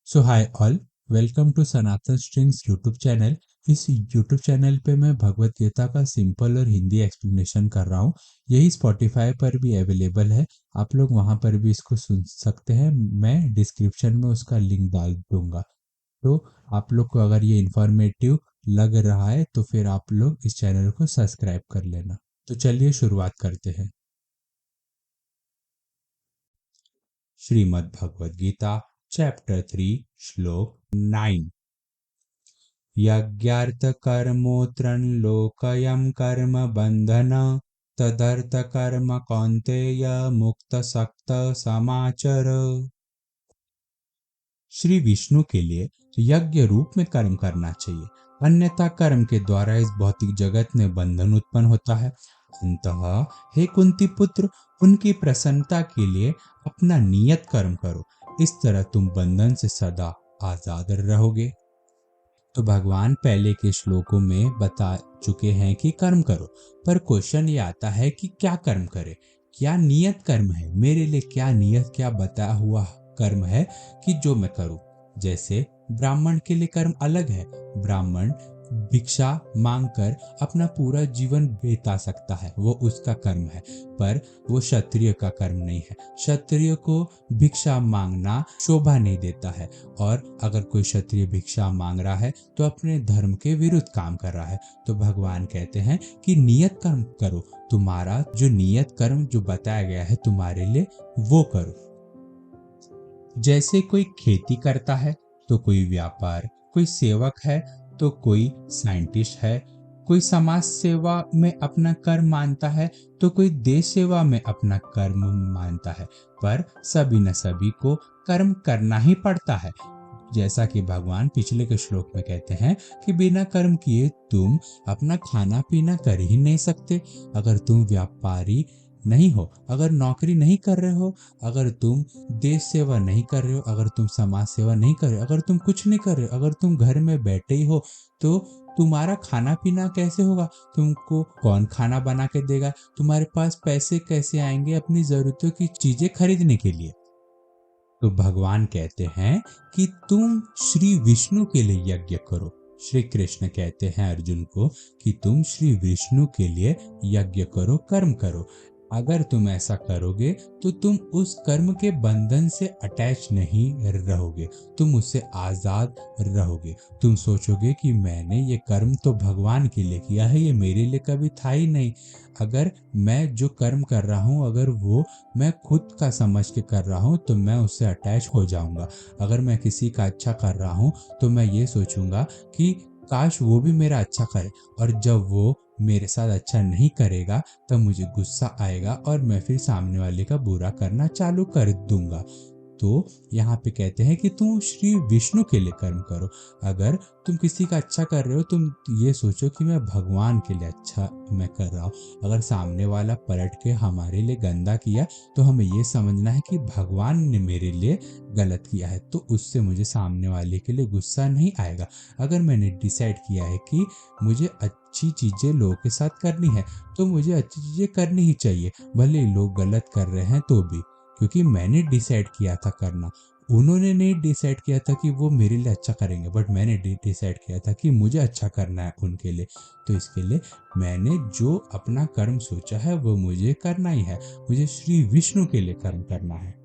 So hi all, welcome to Sanatan strings YouTube channel. इस YouTube channel पे मैं भगवत गीता का सिंपल और हिंदी एक्सप्लेनेशन कर रहा हूँ। यही स्पॉटिफाई पर भी अवेलेबल है, आप लोग वहाँ पर भी इसको सुन सकते हैं। मैं डिस्क्रिप्शन में उसका लिंक डाल दूंगा। तो आप लोग को अगर ये इन्फॉर्मेटिव लग रहा है तो फिर आप लोग इस चैनल को सब्सक्राइब कर लेना। तो चलिए शुरुआत करते हैं। श्रीमद् भगवद गीता चैप्टर 3 श्लोक 9। यज्ञार्थकर्मोऽत्रन्लोकयं कर्म बन्धन तदर्थकर्म कौन्तेय मुक्त समाचर। श्री विष्णु के लिए यज्ञ रूप में कर्म करना चाहिए, अन्यथा कर्म के द्वारा इस भौतिक जगत में बंधन उत्पन्न होता है। अतः हे कुंती पुत्र, उनकी प्रसन्नता के लिए अपना नियत कर्म करो, इस तरह तुम बंधन से सदा आजाद रहोगे। तो भगवान पहले के श्लोकों में बता चुके हैं कि कर्म करो, पर क्वेश्चन ये आता है कि क्या कर्म करें, क्या नियत कर्म है मेरे लिए, क्या नियत, क्या बताया हुआ कर्म है कि जो मैं करूं। जैसे ब्राह्मण के लिए कर्म अलग है। ब्राह्मण भिक्षा मांगकर अपना पूरा जीवन बिता सकता है, वो उसका कर्म है। पर वो क्षत्रिय का कर्म नहीं है। क्षत्रिय को भिक्षा मांगना शोभा नहीं देता है, और अगर कोई क्षत्रिय भिक्षा मांग रहा है तो अपने धर्म के विरुद्ध काम कर रहा है। तो भगवान कहते हैं कि नियत कर्म करो, तुम्हारा जो नियत कर्म जो बताया गया है तुम्हारे लिए वो करो। जैसे कोई खेती करता है तो कोई व्यापार, कोई सेवक है तो कोई साइंटिस्ट है, कोई समाज सेवा में अपना कर्म मानता है तो कोई देश सेवा में अपना कर्म मानता है। पर सभी न सभी को कर्म करना ही पड़ता है। जैसा कि भगवान पिछले के श्लोक में कहते हैं कि बिना कर्म किए तुम अपना खाना पीना कर ही नहीं सकते। अगर तुम व्यापारी नहीं हो, अगर नौकरी नहीं कर रहे हो, अगर तुम देश सेवा नहीं कर रहे हो, अगर तुम समाज सेवा नहीं कर रहे हो, अगर तुम कुछ नहीं कर रहे हो, अगर तुम घर में बैठे ही हो, तो तुम्हारा खाना पीना कैसे होगा? तुमको कौन खाना बना के देगा? तुम्हारे पास पैसे कैसे आएंगे अपनी जरूरतों की चीजें खरीदने के लिए? तो भगवान कहते हैं कि तुम श्री विष्णु के लिए यज्ञ करो। श्री कृष्ण कहते हैं अर्जुन को कि तुम श्री विष्णु के लिए यज्ञ करो, कर्म करो। अगर तुम ऐसा करोगे तो तुम उस कर्म के बंधन से अटैच नहीं रहोगे, तुम उससे आजाद रहोगे। तुम सोचोगे कि मैंने ये कर्म तो भगवान के लिए किया है, ये मेरे लिए कभी था ही नहीं। अगर मैं जो कर्म कर रहा हूँ अगर वो मैं खुद का समझ के कर रहा हूँ तो मैं उससे अटैच हो जाऊंगा। अगर मैं किसी का अच्छा कर रहा हूँ तो मैं ये सोचूंगा कि काश वो भी मेरा अच्छा करे, और जब वो मेरे साथ अच्छा नहीं करेगा तब मुझे गुस्सा आएगा और मैं फिर सामने वाले का बुरा करना चालू कर दूंगा। तो यहाँ पे कहते हैं कि तुम श्री विष्णु के लिए कर्म करो। अगर तुम किसी का अच्छा कर रहे हो, तुम ये सोचो कि मैं भगवान के लिए अच्छा मैं कर रहा हूँ। अगर सामने वाला पलट के हमारे लिए गंदा किया तो हमें ये समझना है कि भगवान ने मेरे लिए गलत किया है, तो उससे मुझे सामने वाले के लिए गुस्सा नहीं आएगा। अगर मैंने डिसाइड किया है कि मुझे अच्छी चीज़ें लोगों के साथ करनी है तो मुझे अच्छी चीज़ें करनी ही चाहिए, भले लोग गलत कर रहे हैं तो भी, क्योंकि मैंने डिसाइड किया था करना। उन्होंने नहीं डिसाइड किया था कि वो मेरे लिए अच्छा करेंगे, बट मैंने डिसाइड किया था कि मुझे अच्छा करना है उनके लिए। तो इसके लिए मैंने जो अपना कर्म सोचा है वो मुझे करना ही है, मुझे श्री विष्णु के लिए कर्म करना है।